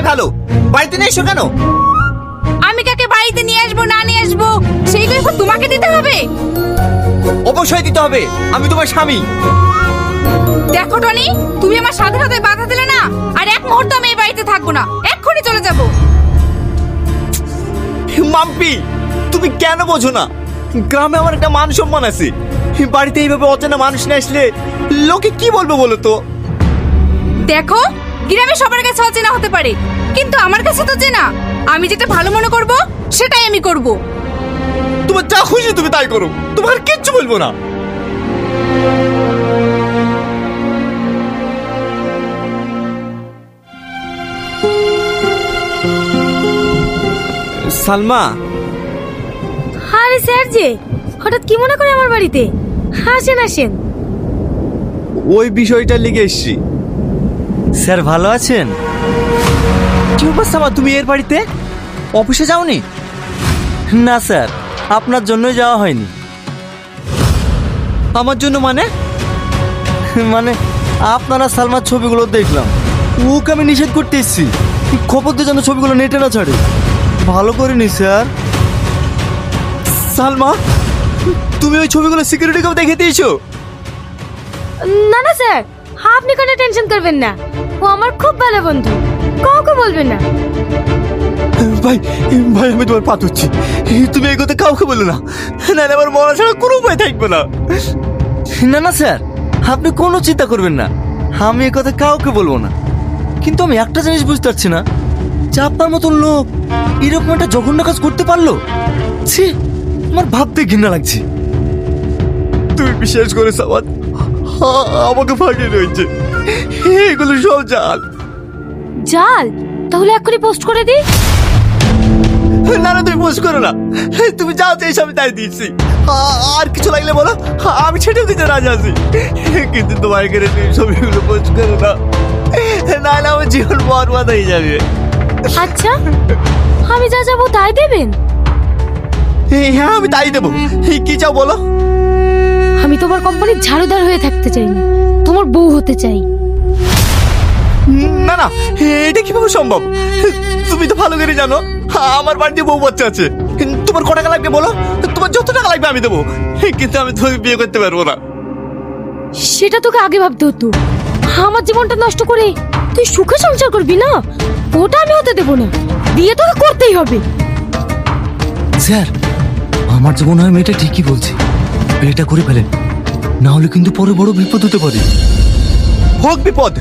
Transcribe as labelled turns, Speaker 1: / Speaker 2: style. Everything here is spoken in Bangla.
Speaker 1: ভালো, বাড়িতে নিয়ে এসো কেন?
Speaker 2: আমি কাকে বাড়িতে নিয়ে আসবো না নিয়ে আসবো সেই কৈফিয়ত তোমাকে দিতে হবে?
Speaker 1: অবশ্যই দিতে হবে, আমি তোমার স্বামী।
Speaker 2: দেখো টনি, তুমি আমার স্বাধীনতায় বাধা দিলে না, আর এক মুহূর্ত আমি এই বাড়িতে থাকবো না, এক্ষুনি চলে যাব।
Speaker 1: মাম্পি, তুমি কেন বোঝো না? গ্রামে আমার একটা মান সম্মান আছে। বাড়িতে এইভাবে অচেনা মানুষ না আসলে লোকে কি বলবে বলো তো?
Speaker 2: দেখো, গ্রামে সবার কাছে অচেনা হতে পারে, কিন্তু আমার কাছে তো চেনা। আমি যেটা ভালো মনে করব সেটাই আমি করব।
Speaker 1: তোমার যা খুশি তুমি তাই করো, তোমার কিচ্ছু বলবো না। সালমা।
Speaker 3: আরে স্যার যে হঠাৎ কি মনে করে আমার বাড়িতে? আসেন আসেন।
Speaker 1: ওই বিষয়টা লিখে এসছি।
Speaker 4: স্যার ভালো আছেন?
Speaker 1: কি ব্যাপার সালমা, তুমি এর বাড়িতে অফিসে যাওনি?
Speaker 4: না স্যার, আপনার জন্যই যাওয়া হয়নি।
Speaker 1: আমার জন্য মানে?
Speaker 4: মানে আপনারা সালমার ছবিগুলো দেখলাম, ওকে আমি নিষেধ করতে এসেছি, খবর দিয়ে যেন ছবিগুলো নেটে না ছাড়ে। ভালো করিনি স্যার।
Speaker 1: সালমা, তুমি ওই ছবিগুলো সিকিউরিটি কেউ দেখে দিয়েছো?
Speaker 3: না না স্যার, আপনি কোনো টেনশন করবেন না, ও আমার খুব ভালো বন্ধু, কাউকে বলবেন না।
Speaker 1: ভাই ভাই, আমি তোমার পা ধরছি, তুমি এই কথা কাউকে বলো না, নাহলে আমার মরা ছাড়া কোনো উপায় থাকবে না।
Speaker 4: না না স্যার, আপনি কোনো চিন্তা করবেন না, আমি এ কথা কাউকে বলবো না। কিন্তু আমি একটা জিনিস বুঝতে পারছি না, যে আপনার মতন লোক এরকম একটা জঘন্য কাজ করতে পারলো। ছি, আমার ভাবতে ঘৃণা লাগছে।
Speaker 1: তুমি বিশ্বাস করে সাবাদ, আমাকে ফাঁকিয়ে রয়েছে, এগুলো সব জাল।
Speaker 3: জাল? তাহলে এক্ষুনি পোস্ট করে দিই।
Speaker 1: না না, তুমি পোস্ট করো না, তুমি যা চাইছো আমি তাই দিচ্ছি। আর কিছু লাগলে বলো, আমি ছেড়েও দিতে রাজি আছি, কিন্তু তোমার এখানে তুমি ছবিগুলো পোস্ট করো না, নাহলে আমার জীবন বরবাদ হয়ে যাবে।
Speaker 3: আচ্ছা, আমি যা যাবো তাই দেবেন?
Speaker 1: হ্যাঁ, আমি তাই দেবো। কি চাও বলো?
Speaker 3: আমি তোমার কোম্পানির ঝাড়ুদার হয়ে থাকতে চাই না, তোমার বউ হতে চাই।
Speaker 1: না না, এটা কিভাবে সম্ভব? তুমি তো ভালো করে জানো আমার বাড়িতে বউ বাচ্চা আছে। তোমার কত টাকা লাগবে বলো, তোমার যত টাকা লাগবে আমি দেবো, কিন্তু আমি তোমাকে বিয়ে করতে পারবো না।
Speaker 3: সেটা তোকে আগে ভাবতে হতো। আমার জীবনটা নষ্ট করে তুই সুখে সংসার করবি না, ওটা আমি হতে দেবো না। বিয়ে তোকে করতেই হবে।
Speaker 4: স্যার, আমার যে মনে হয় মেয়েটা ঠিকই বলছে, বিয়েটা করে ফেলেন, না হলে কিন্তু পরে বড় বিপদ হতে পারে।
Speaker 1: হোক বিপদ,